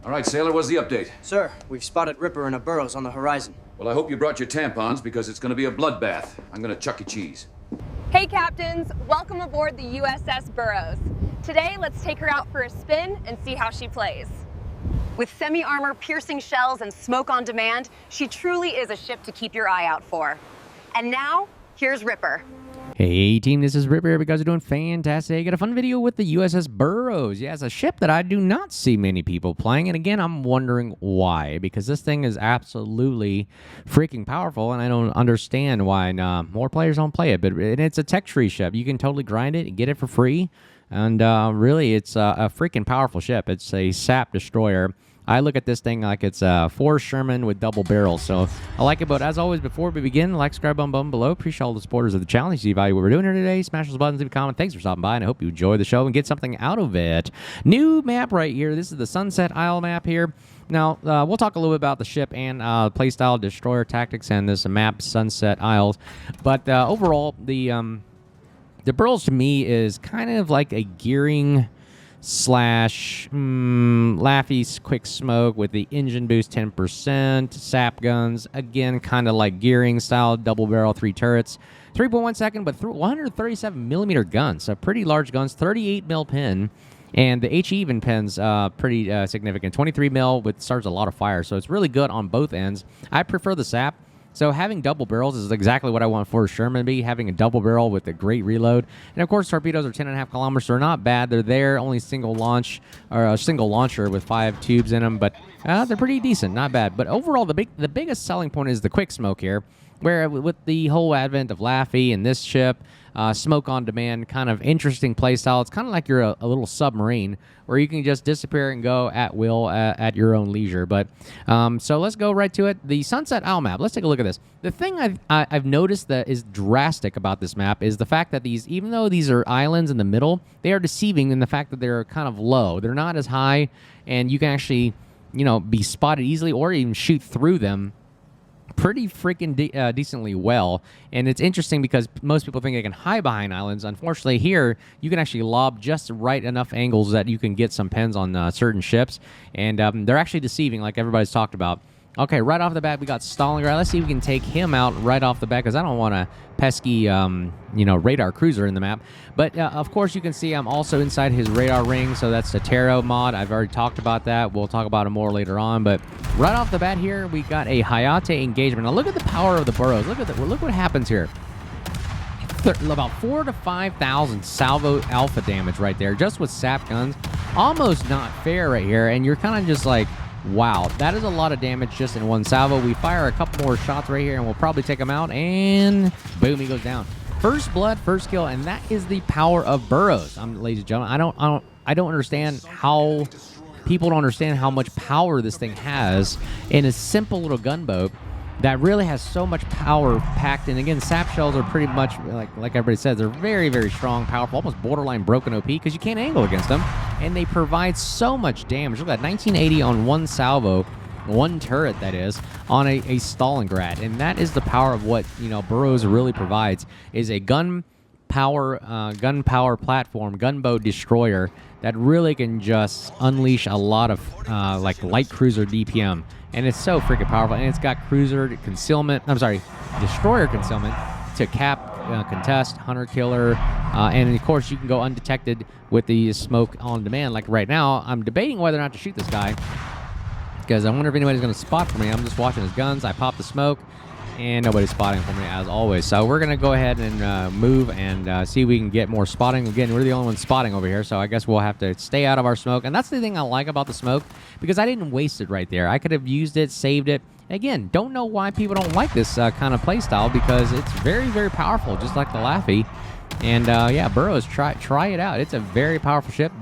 All right, sailor, what's the update? Sir, we've spotted Ripper and a Burrows on the horizon. Well, I hope you brought your tampons because it's going to be a bloodbath. I'm going to Chuck E. Cheese. Hey captains, welcome aboard the USS Burrows. Today, let's take her out for a spin and see how she plays. With semi-armor, piercing shells, and smoke on demand, she truly is a ship to keep your eye out for. And now, here's Ripper. Hey team, this is Ripper. You guys are doing fantastic. I got a fun video with the USS Burrows. Yeah, it's a ship that I do not see many people playing, and again, I'm wondering why, because this thing is absolutely freaking powerful, and I don't understand why more players don't play it. But it's a tech tree ship. You can totally grind it and get it for free, and really, it's a freaking powerful ship. It's a SAP destroyer. I look at this thing like it's a Ford Sherman with double barrels, so I like it. But as always, before we begin, like, subscribe, button below. Appreciate all the supporters of the channel. You see value what we're doing here today. Smash those buttons, leave a comment. Thanks for stopping by, and I hope you enjoy the show and get something out of it. New map right here. This is the Sunset Isle map here. Now, we'll talk a little bit about the ship and playstyle, destroyer tactics, and this map, Sunset Isles. But overall, the Burrows to me is kind of like a gearing slash Laffy's quick smoke with the engine boost 10%, sap guns, again kind of like gearing style, double barrel, 3 turrets, 3.1 second, but 137 millimeter guns, so pretty large guns, 38 mil pin, and the HE even pin's pretty significant, 23 mil with starts a lot of fire, so it's really good on both ends. I prefer the sap. So having double barrels is exactly what I want for Sherman to be, having a double barrel with a great reload. And of course, torpedoes are 10.5 kilometers, so they're not bad. They're there, only single launch, or a single launcher with 5 tubes in them, but they're pretty decent, not bad. But overall, the biggest selling point is the quick smoke here, where with the whole advent of Laffy and this ship, smoke on demand, kind of interesting playstyle. It's kind of like you're a little submarine where you can just disappear and go at will at your own leisure. But so let's go right to it. The Sunset Isle map. Let's take a look at this. The thing I've noticed that is drastic about this map is the fact that these, even though these are islands in the middle, they are deceiving in the fact that they're kind of low. They're not as high, and you can actually, be spotted easily or even shoot through them pretty freaking decently well. And it's interesting because most people think they can hide behind islands. Unfortunately, here you can actually lob just right enough angles that you can get some pins on certain ships, and they're actually deceiving, like everybody's talked about. Okay, right off the bat, we got Stalingrad. Let's see if we can take him out right off the bat, because I don't want a pesky, radar cruiser in the map. But, of course, you can see I'm also inside his radar ring, so that's the Tarot mod. I've already talked about that. We'll talk about it more later on. But right off the bat here, we got a Hayate engagement. Now, look at the power of the Burrows. Look what happens here. About 4,000 to 5,000 salvo alpha damage right there, just with sap guns. Almost not fair right here, and you're kind of just like, wow, that is a lot of damage just in one salvo. We fire a couple more shots right here, and we'll probably take him out, and boom, he goes down. First blood, first kill, and that is the power of Burrows. Ladies and gentlemen, I don't understand how people don't understand how much power this thing has in a simple little gunboat that really has so much power packed in. Again, sap shells are pretty much, like everybody says, they're very, very strong, powerful, almost borderline broken OP, because you can't angle against them, and they provide so much damage. Look at that, 1980 on one salvo, one turret, that is, on a Stalingrad, and that is the power of what, Burrows really provides, is a gun power platform, gunboat destroyer that really can just unleash a lot of light cruiser DPM. And it's so freaking powerful, and it's got destroyer concealment to cap, contest, hunter killer, and of course you can go undetected with the smoke on demand. Like right now, I'm debating whether or not to shoot this guy, because I wonder if anybody's going to spot for me. I'm just watching his guns. I pop the smoke, and nobody's spotting for me as always. So we're going to go ahead and move and see if we can get more spotting. Again, we're the only ones spotting over here, so I guess we'll have to stay out of our smoke. And that's the thing I like about the smoke, because I didn't waste it right there. I could have used it, saved it. Again, don't know why people don't like this kind of play style, because it's very, very powerful, just like the Laffy. And yeah, Burrows, try it out. It's a very powerful ship.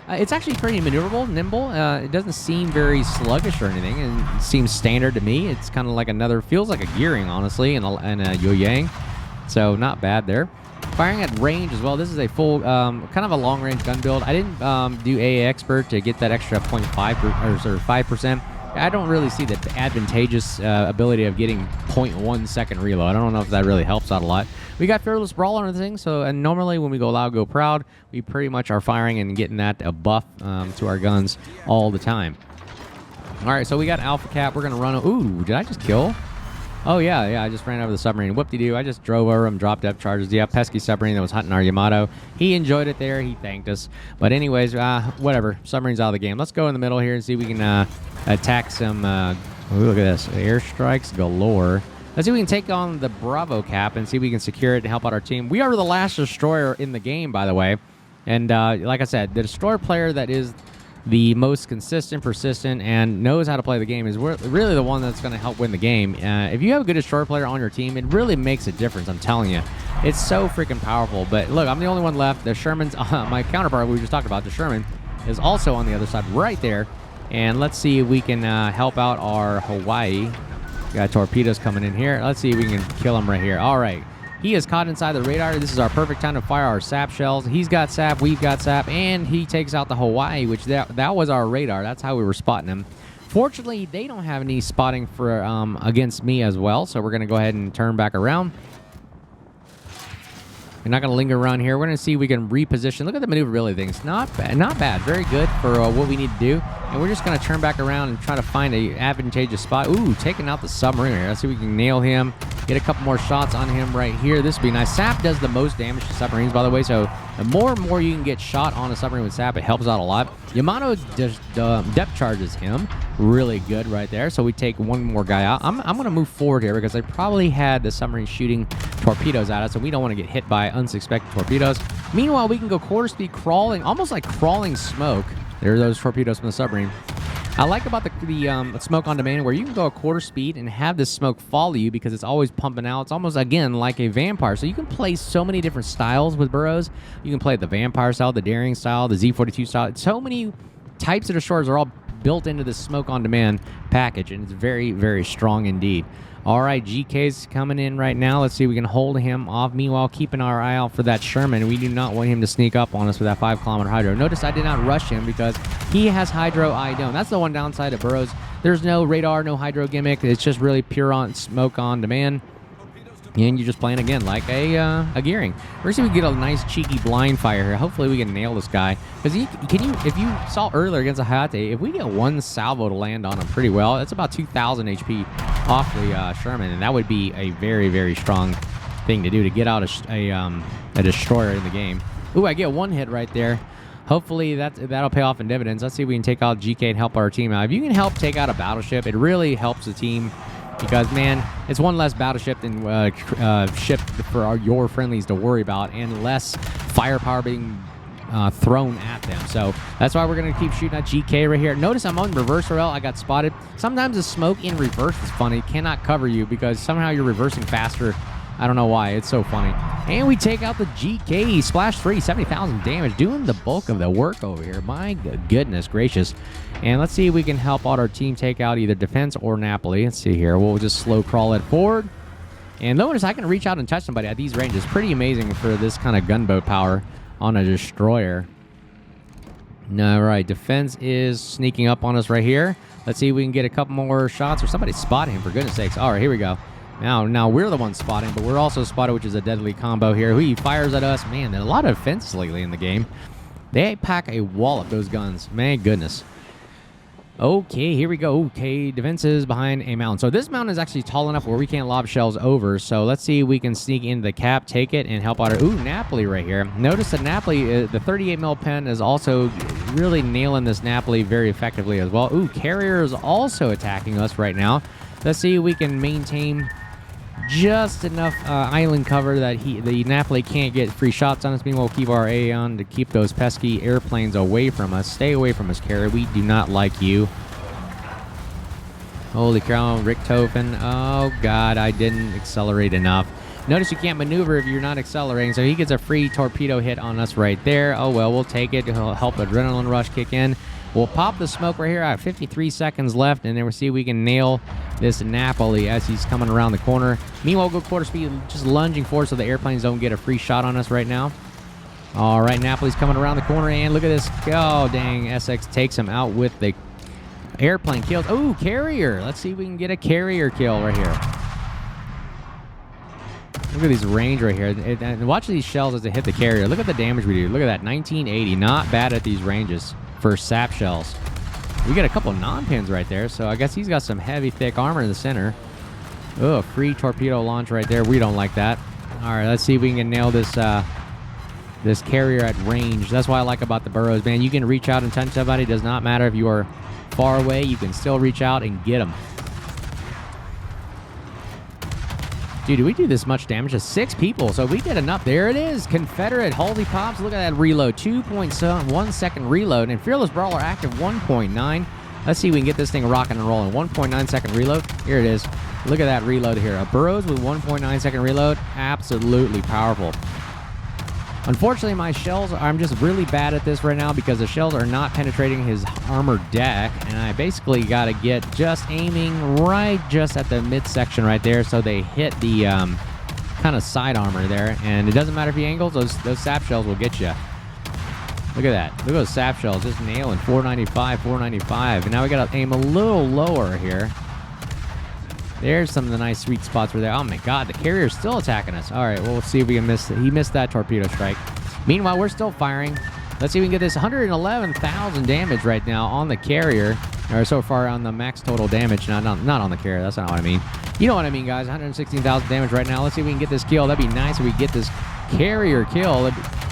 It's actually pretty maneuverable, nimble. It doesn't seem very sluggish or anything. It seems standard to me. It's kind of like feels like a gearing, honestly, and a Yo-Yang. So not bad there. Firing at range as well. This is a full, kind of a long-range gun build. I didn't do AA Expert to get that extra 0.5 or 5%. I don't really see the advantageous ability of getting 0.1 second reload. I don't know if that really helps out a lot. We got Fearless Brawl on the thing, so and normally when we go loud, go proud, we pretty much are firing and getting that a buff to our guns all the time. All right, so we got Alpha Cap. We're going to run. Ooh, did I just kill? Oh, yeah, I just ran over the submarine. Whoop-de-doo, I just drove over him, dropped depth charges. Yeah, pesky submarine that was hunting our Yamato. He enjoyed it there. He thanked us. But anyways, whatever. Submarine's out of the game. Let's go in the middle here and see if we can attack some... ooh, look at this. Airstrikes galore. Let's see if we can take on the Bravo Cap and see if we can secure it and help out our team. We are the last destroyer in the game, by the way. And like I said, the destroyer player that is the most consistent, persistent, and knows how to play the game is really the one that's going to help win the game. If you have a good destroyer player on your team, it really makes a difference, I'm telling you. It's so freaking powerful. But look, I'm the only one left. The Sherman's, my counterpart we just talked about, the Sherman, is also on the other side right there. And let's see if we can help out our Hawaii. Got torpedoes coming in here. Let's see if we can kill him right here. All right. He is caught inside the radar. This is our perfect time to fire our sap shells. He's got sap, we've got sap, and he takes out the Hawaii, which that was our radar. That's how we were spotting him. Fortunately, they don't have any spotting for against me as well, so we're going to go ahead and turn back around. We're not going to linger around here. We're going to see if we can reposition. Look at the maneuverability things. Not bad. Not bad. Very good for what we need to do. And we're just going to turn back around and try to find a advantageous spot. Ooh, taking out the submarine here. Let's see if we can nail him. Get a couple more shots on him right here. This would be nice. Sap does the most damage to submarines, by the way. So the more and more you can get shot on a submarine with sap, it helps out a lot. Yamato just depth charges him. Really good right there. So we take one more guy out. I'm going to move forward here because they probably had the submarine shooting torpedoes at us, and we don't want to get hit by unsuspected torpedoes. Meanwhile, we can go quarter speed crawling, almost like crawling smoke. There are those torpedoes from the submarine. I like about the smoke on demand where you can go a quarter speed and have this smoke follow you because it's always pumping out. It's almost, again, like a vampire. So you can play so many different styles with Burrows. You can play the vampire style, the daring style, the Z-42 style. So many types of destroyers are all built into the smoke on demand package, and it's very, very strong indeed. All right, GK's coming in right now. Let's see if we can hold him off. Meanwhile, keeping our eye out for that Sherman. We do not want him to sneak up on us with that 5-kilometer hydro. Notice I did not rush him because he has hydro, I don't. That's the one downside of Burrows. There's no radar, no hydro gimmick. It's just really pure on smoke on demand. And you're just playing, again, like a gearing. We're going to see if we can get a nice, cheeky blind fire here. Hopefully we can nail this guy. Because if you saw earlier against a Hayate, if we get one salvo to land on him pretty well, that's about 2,000 HP off the Sherman. And that would be a very, very strong thing to do to get out a destroyer in the game. Ooh, I get one hit right there. Hopefully that'll pay off in dividends. Let's see if we can take out GK and help our team out. If you can help take out a battleship, it really helps the team. Because, man, it's one less battleship than ship for your friendlies to worry about and less firepower being thrown at them. So that's why we're going to keep shooting at GK right here. Notice I'm on reverse rail. I got spotted. Sometimes the smoke in reverse is funny. It cannot cover you because somehow you're reversing faster. I don't know why. It's so funny. And we take out the GK. Splash 3, 70,000 damage. Doing the bulk of the work over here. My goodness gracious. And let's see if we can help out our team take out either defense or Napoli. Let's see here. We'll just slow crawl it forward. And notice I can reach out and touch somebody at these ranges. Pretty amazing for this kind of gunboat power on a destroyer. All right. Defense is sneaking up on us right here. Let's see if we can get a couple more shots or somebody spot him, for goodness sakes. All right, here we go. Now we're the ones spotting, but we're also spotted, which is a deadly combo here. He fires at us. Man, there's a lot of defense lately in the game. They pack a wall of those guns. Man, goodness. Okay, here we go. Okay, defenses behind a mountain. So this mountain is actually tall enough where we can't lob shells over. So let's see if we can sneak into the cap, take it, and help out our... Ooh, Napoli right here. Notice that Napoli, the 38 mil pen is also really nailing this Napoli very effectively as well. Ooh, Carrier is also attacking us right now. Let's see if we can maintain just enough island cover that the Napoli can't get free shots on us. Meanwhile, we'll keep our A on to keep those pesky airplanes away from us. Stay away from us, Carrier. We do not like you. Holy cow, Richthofen. Oh, God, I didn't accelerate enough. Notice you can't maneuver if you're not accelerating, so he gets a free torpedo hit on us right there. Oh, well, we'll take it. It'll help adrenaline rush kick in. We'll pop the smoke right here. I have 53 seconds left, and then we'll see if we can nail this Napoli as he's coming around the corner. Meanwhile, we'll go quarter speed, just lunging forward so the airplanes don't get a free shot on us right now. All right, Napoli's coming around the corner, and look at this. Oh, dang, SX takes him out with the airplane kills. Oh, Carrier. Let's see if we can get a Carrier kill right here. Look at these range right here. And watch these shells as they hit the Carrier. Look at the damage we do. Look at that, 1980. Not bad at these ranges for sap shells. We got a couple non-pins right there, so I guess he's got some heavy, thick armor in the center. Oh, free torpedo launch right there. We don't like that. All right, let's see if we can nail this this carrier at range. That's what I like about the Burrows, man. You can reach out and touch somebody. It does not matter if you are far away. You can still reach out and get them. Dude, do we do this much damage to 6 people? So we did enough. There it is. Confederate. Holy pops. Look at that reload. 2.1 second reload. And Fearless Brawler active 1.9. Let's see if we can get this thing rocking and rolling. 1.9 second reload. Here it is. Look at that reload here. A Burrows with 1.9 second reload. Absolutely powerful. Unfortunately, my shells, I'm just really bad at this right now because the shells are not penetrating his armored deck, and I basically got to get just aiming right just at the midsection right there so they hit the kind of side armor there, and it doesn't matter if he angles, those sap shells will get you. Look at that. Look at those sap shells just nailing 495, 495, and now we got to aim a little lower here. There's some of the nice sweet spots were there. Oh my god, the carrier's still attacking us. All right, well, we'll see if we can miss it. He missed that torpedo strike. Meanwhile, we're still firing. Let's see if we can get this 111,000 damage right now on the carrier. Or so far on the max total damage. Not on the carrier. That's not what I mean. You know what I mean, guys. 116,000 damage right now. Let's see if we can get this kill. That'd be nice if we get this carrier kill.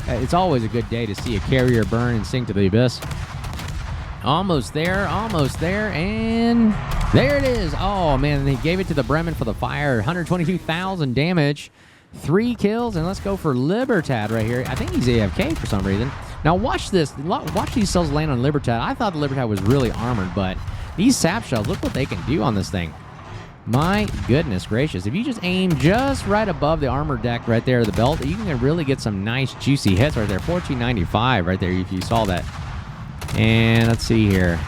It's always a good day to see a carrier burn and sink to the abyss. Almost there, and there it is. Oh, man, they gave it to the Bremen for the fire. 122,000 damage, 3 kills, and let's go for Libertad right here. I think he's AFK for some reason. Now, watch this. Watch these cells land on Libertad. I thought the Libertad was really armored, but these sap shells, look what they can do on this thing. My goodness gracious. If you just aim just right above the armor deck right there, the belt, you can really get some nice, juicy hits right there. 1495 right there, if you saw that. And let's see here.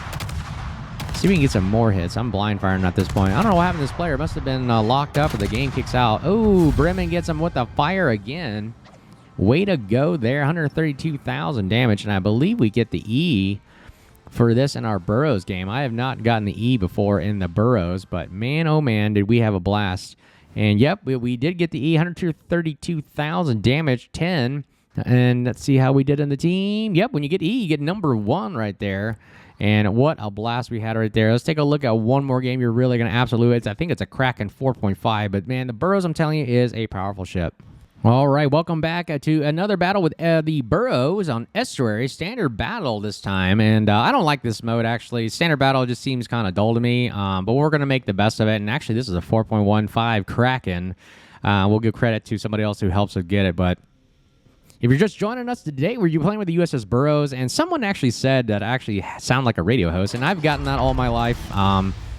See if we can get some more hits. I'm blind firing at this point. I don't know what happened to this player. Must have been locked up or the game kicks out. Oh, Bremen gets him with the fire again. Way to go there. 132,000 damage. And I believe we get the E for this in our Burrows game. I have not gotten the E before in the Burrows. But man, oh man, did we have a blast. And yep, we did get the E. 132,000 damage. 10. And let's see how we did in the team. Yep, when you get E, you get number 1 right there. And what a blast we had right there. Let's take a look at one more game you're really going to absolute it. I think it's a Kraken 4.5. But, man, the Burrows, I'm telling you, is a powerful ship. All right, welcome back to another battle with the Burrows on Estuary. Standard battle this time. And I don't like this mode, actually. Standard battle just seems kind of dull to me. But we're going to make the best of it. And actually, this is a 4.15 Kraken. We'll give credit to somebody else who helps us get it. But if you're just joining us today, we're playing with the USS Burrows, and someone actually said that I actually sound like a radio host, and I've gotten that all my life.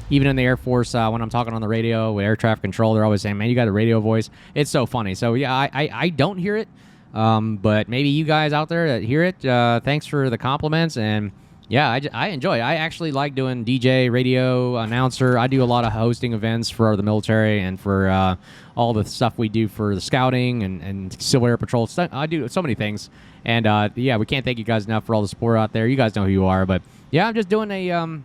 Even in the Air Force, when I'm talking on the radio with air traffic control, they're always saying, man, you got a radio voice. It's so funny. So, yeah, I don't hear it, but maybe you guys out there that hear it, thanks for the compliments, and yeah, I enjoy it. I actually like doing DJ, radio, announcer. I do a lot of hosting events for the military and for all the stuff we do for the scouting and Civil Air Patrol. I do so many things. And, yeah, we can't thank you guys enough for all the support out there. You guys know who you are. But, yeah, I'm just doing a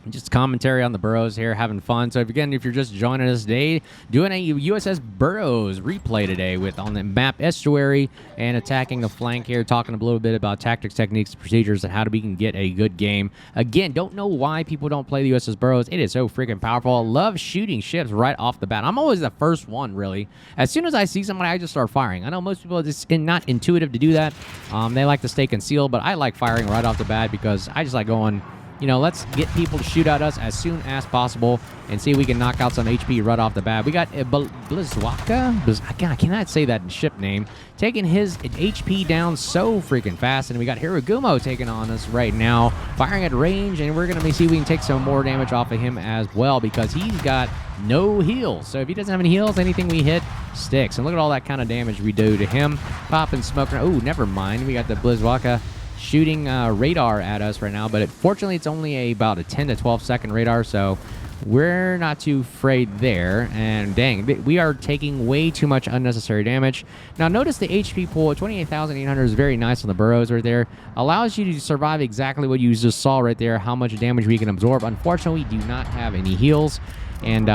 just commentary on the Burrows here, having fun. So, again, if you're just joining us today, doing a USS Burrows replay today on the map Estuary and attacking the flank here, talking a little bit about tactics, techniques, procedures, and how we can get a good game. Again, don't know why people don't play the USS Burrows. It is so freaking powerful. I love shooting ships right off the bat. I'm always the first one, really. As soon as I see somebody, I just start firing. I know most people, it's not intuitive to do that. They like to stay concealed, but I like firing right off the bat because I just like going, you know, let's get people to shoot at us as soon as possible and see if we can knock out some HP right off the bat. We got Blizwaka. I cannot say that ship name. Taking his HP down so freaking fast. And we got Hiragumo taking on us right now. Firing at range. And we're going to see if we can take some more damage off of him as well because he's got no heals. So if he doesn't have any heals, anything we hit sticks. And look at all that kind of damage we do to him. Popping smoke. Oh, never mind. We got the Blizwaka shooting radar at us right now, but fortunately it's only about a 10 to 12 second radar, so we're not too afraid there. And dang, we are taking way too much unnecessary damage. Now notice the HP pool, 28,800 is very nice on the Burrows right there. Allows you to survive exactly what you just saw right there, how much damage we can absorb. Unfortunately, we do not have any heals, and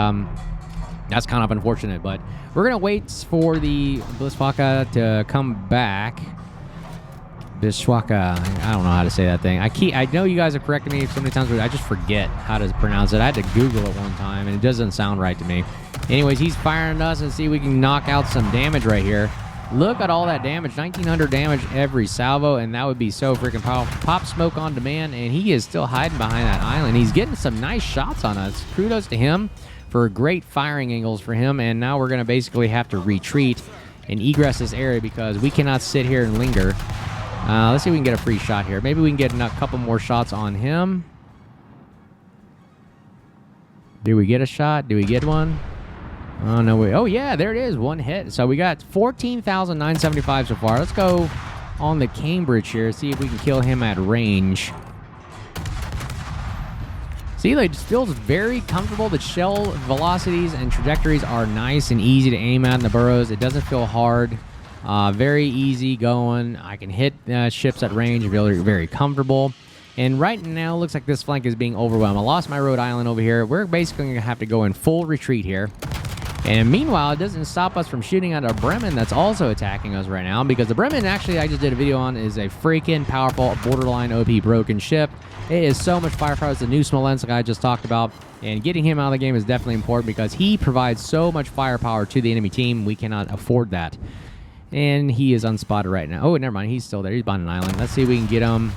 that's kind of unfortunate, but we're going to wait for the Blizwaka to come back. Bishwaka. I don't know how to say that thing. I know you guys have corrected me so many times, but I just forget how to pronounce it. I had to Google it one time, and it doesn't sound right to me. Anyways, he's firing at us, and see if we can knock out some damage right here. Look at all that damage. 1,900 damage every salvo, and that would be so freaking powerful. Pop smoke on demand, and he is still hiding behind that island. He's getting some nice shots on us. Kudos to him for great firing angles for him, and now we're going to basically have to retreat and egress this area because we cannot sit here and linger. Let's see if we can get a free shot here. Maybe we can get a couple more shots on him. Do we get a shot? Do we get one? Oh, no. Oh, yeah, there it is. One hit. So we got 14,975 so far. Let's go on the Cambridge here. See if we can kill him at range. See, it just feels very comfortable. The shell velocities and trajectories are nice and easy to aim at in the Burrows. It doesn't feel hard. Very easy going. I can hit ships at range. Very, very comfortable. And right now, it looks like this flank is being overwhelmed. I lost my Rhode Island over here. We're basically going to have to go in full retreat here. And meanwhile, it doesn't stop us from shooting at a Bremen that's also attacking us right now. Because the Bremen, actually, I just did a video on, is a freaking powerful borderline OP broken ship. It is so much firepower. It's the new Smolensk I just talked about. And getting him out of the game is definitely important because he provides so much firepower to the enemy team. We cannot afford that. And he is unspotted right now. Oh, never mind. He's still there. He's behind an island. Let's see if we can get him.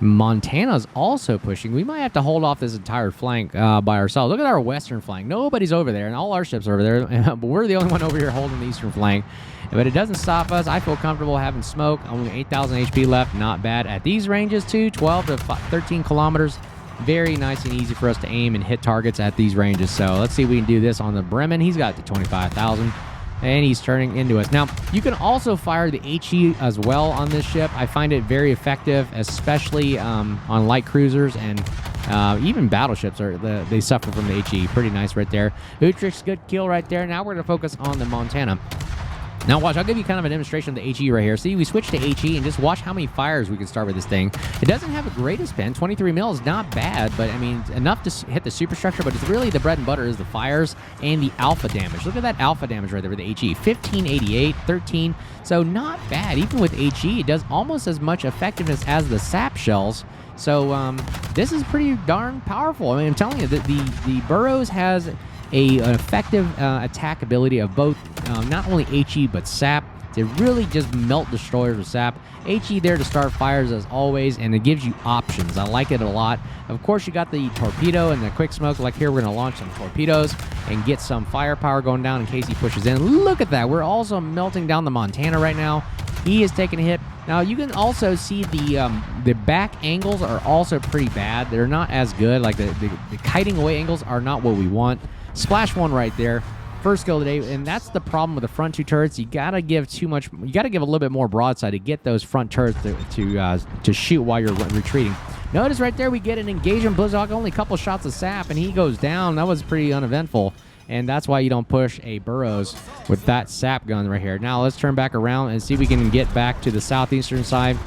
Montana's also pushing. We might have to hold off this entire flank by ourselves. Look at our western flank. Nobody's over there, and all our ships are over there. But we're the only one over here holding the eastern flank. But it doesn't stop us. I feel comfortable having smoke. Only 8,000 HP left. Not bad. At these ranges, too, 12 to 13 kilometers. Very nice and easy for us to aim and hit targets at these ranges. So let's see if we can do this on the Bremen. He's got the 25,000. And he's turning into us. Now, you can also fire the HE as well on this ship. I find it very effective, especially on light cruisers and even battleships. They suffer from the HE. Pretty nice right there. Utrecht's good kill right there. Now we're going to focus on the Montana. Now watch, I'll give you kind of a demonstration of the HE right here. See, we switch to HE and just watch how many fires we can start with this thing. It doesn't have a great spin. 23 mil is not bad, but I mean, enough to hit the superstructure, but it's really the bread and butter is the fires and the alpha damage. Look at that alpha damage right there with the HE. 1588, 13. So not bad. Even with HE, it does almost as much effectiveness as the sap shells. So this is pretty darn powerful. I mean, I'm telling you that the Burrows has an effective attack ability of both not only HE but SAP to really just melt destroyers with SAP. HE there to start fires as always, and it gives you options. I like it a lot. Of course, you got the torpedo and the quick smoke. Like here, we're going to launch some torpedoes and get some firepower going down in case he pushes in. Look at that. We're also melting down the Montana right now. He is taking a hit. Now, you can also see the back angles are also pretty bad. They're not as good. Like the kiting away angles are not what we want. Splash one right there. First kill today, and that's the problem with the front two turrets. You gotta give too much. You gotta give a little bit more broadside to get those front turrets to shoot while you're retreating. Notice right there we get an engagement. Blizzhawk only a couple shots of sap, and he goes down. That was pretty uneventful, and that's why you don't push a Burrows with that sap gun right here. Now let's turn back around and see if we can get back to the southeastern side.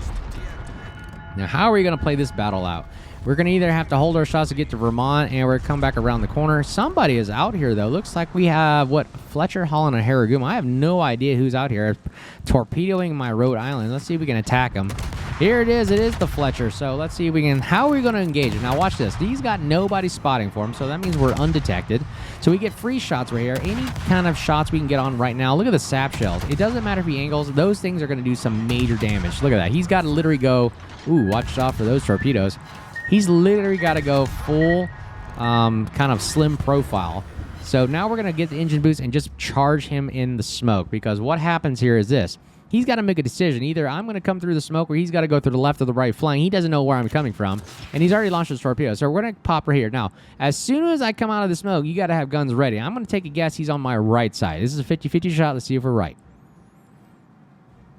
Now, how are we gonna play this battle out? We're going to either have to hold our shots to get to Vermont, and we're going to come back around the corner. Somebody is out here, though. Looks like we have, what, Fletcher, Holland, and Haraguma. I have no idea who's out here torpedoing my Rhode Island. Let's see if we can attack them. Here it is. It is the Fletcher. So let's see if we can... How are we going to engage it? Now, watch this. He's got nobody spotting for him, so that means we're undetected. So we get free shots right here. Any kind of shots we can get on right now. Look at the sap shells. It doesn't matter if he angles. Those things are going to do some major damage. Look at that. He's got to literally go... Ooh, watch out for those torpedoes. He's literally got to go full kind of slim profile. So now we're going to get the engine boost and just charge him in the smoke. Because what happens here is this. He's got to make a decision. Either I'm going to come through the smoke or he's got to go through the left or the right flank. He doesn't know where I'm coming from. And he's already launched his torpedo. So we're going to pop right here. Now, as soon as I come out of the smoke, you got to have guns ready. I'm going to take a guess he's on my right side. This is a 50-50 shot. Let's see if we're right.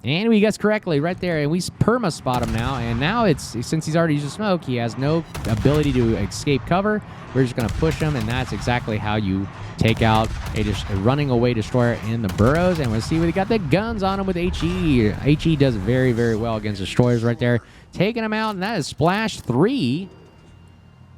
And we guessed correctly right there, and we perma spot him now. And now it's, since he's already used the smoke, he has no ability to escape cover. We're just going to push him, and that's exactly how you take out a running away destroyer in the Burrows. And we'll see what he got the guns on him with HE. HE does very, very well against destroyers right there. Taking him out, and that is Splash 3.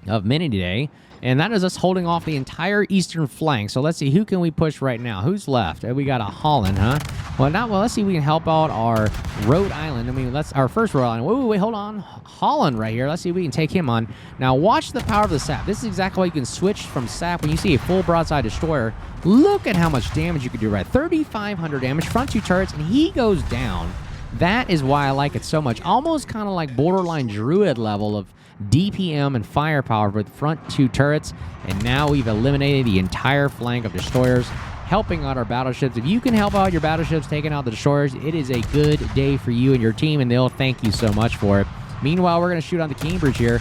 of many today, and that is us holding off the entire eastern flank. So let's see, who can we push right now? Who's left? We got a Holland, huh? Well, let's see if we can help out our Rhode Island. I mean, that's our first Rhode Island. Wait, hold on. Holland right here. Let's see if we can take him on. Now, watch the power of the SAP. This is exactly why you can switch from SAP when you see a full broadside destroyer. Look at how much damage you can do, right? 3,500 damage, front 2 turrets, and he goes down. That is why I like it so much. Almost kind of like borderline Druid level of DPM and firepower with front 2 turrets, and now we've eliminated the entire flank of destroyers, helping out our battleships. If you can help out your battleships taking out the destroyers, it is a good day for you and your team, and they'll thank you so much for it. Meanwhile, we're going to shoot on the Cambridge here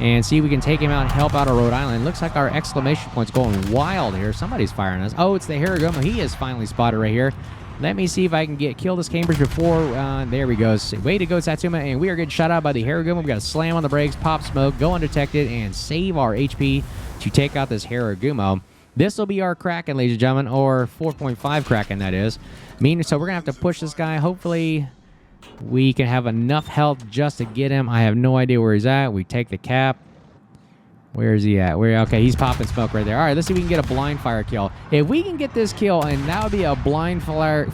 and see if we can take him out and help out our Rhode Island. Looks like our exclamation point's going wild here. Somebody's firing us. Oh, it's the Harrigomo. He is finally spotted right here. Let me see if I can kill this Cambridge before. There we go. Way to go, Satsuma. And we are getting shot out by the Harrigomo. We've got to slam on the brakes, pop smoke, go undetected, and save our HP to take out this Harrigomo. This will be our Kraken, ladies and gentlemen, or 4.5 Kraken, that is. So we're going to have to push this guy. Hopefully, we can have enough health just to get him. I have no idea where he's at. We take the cap. Where is he at? Okay, he's popping smoke right there. All right, let's see if we can get a blind fire kill. If we can get this kill, and that would be a blind fire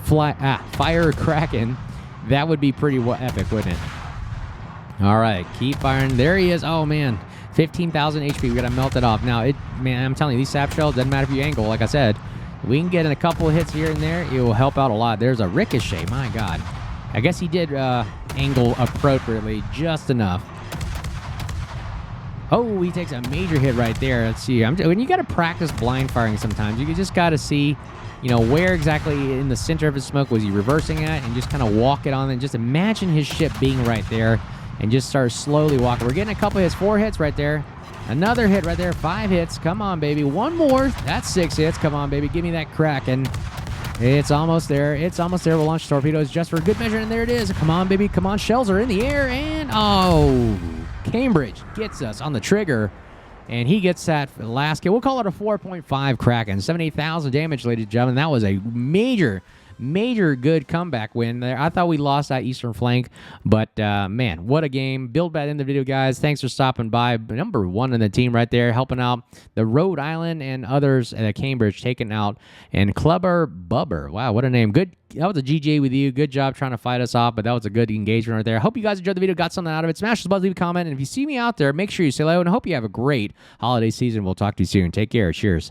Kraken, that would be pretty epic, wouldn't it? All right, keep firing. There he is. Oh, man. 15,000 HP. We got to melt it off. Now, man, I'm telling you, these sap shells, doesn't matter if you angle, like I said. If we can get in a couple of hits here and there, it will help out a lot. There's a ricochet. My God. I guess he did angle appropriately just enough. Oh, he takes a major hit right there. Let's see. When you got to practice blind firing sometimes, you just got to see, where exactly in the center of his smoke was he reversing at, and just kind of walk it on, and just imagine his ship being right there, and just start slowly walking. We're getting a couple hits, 4 hits right there. Another hit right there, 5 hits. Come on, baby. One more. That's 6 hits. Come on, baby. Give me that Kraken. It's almost there. It's almost there. We'll launch torpedoes just for good measure, and there it is. Come on, baby. Come on. Shells are in the air, and oh, Cambridge gets us on the trigger, and he gets that last kill. We'll call it a 4.5 Kraken. 78,000 damage, ladies and gentlemen. That was a major good comeback win there. I thought we lost that eastern flank, but man, what a game. Build bad in the video, guys. Thanks for stopping by. Number 1 in the team right there, helping out the Rhode Island and others at Cambridge, taking out, and Clubber Bubber. Wow, what a name. Good. That was a GG with you. Good job trying to fight us off, but that was a good engagement right there. I hope you guys enjoyed the video, got something out of it. Smash the buzz, leave a comment, and if you see me out there, make sure you say hello, and I hope you have a great holiday season. We'll talk to you soon. Take care. Cheers.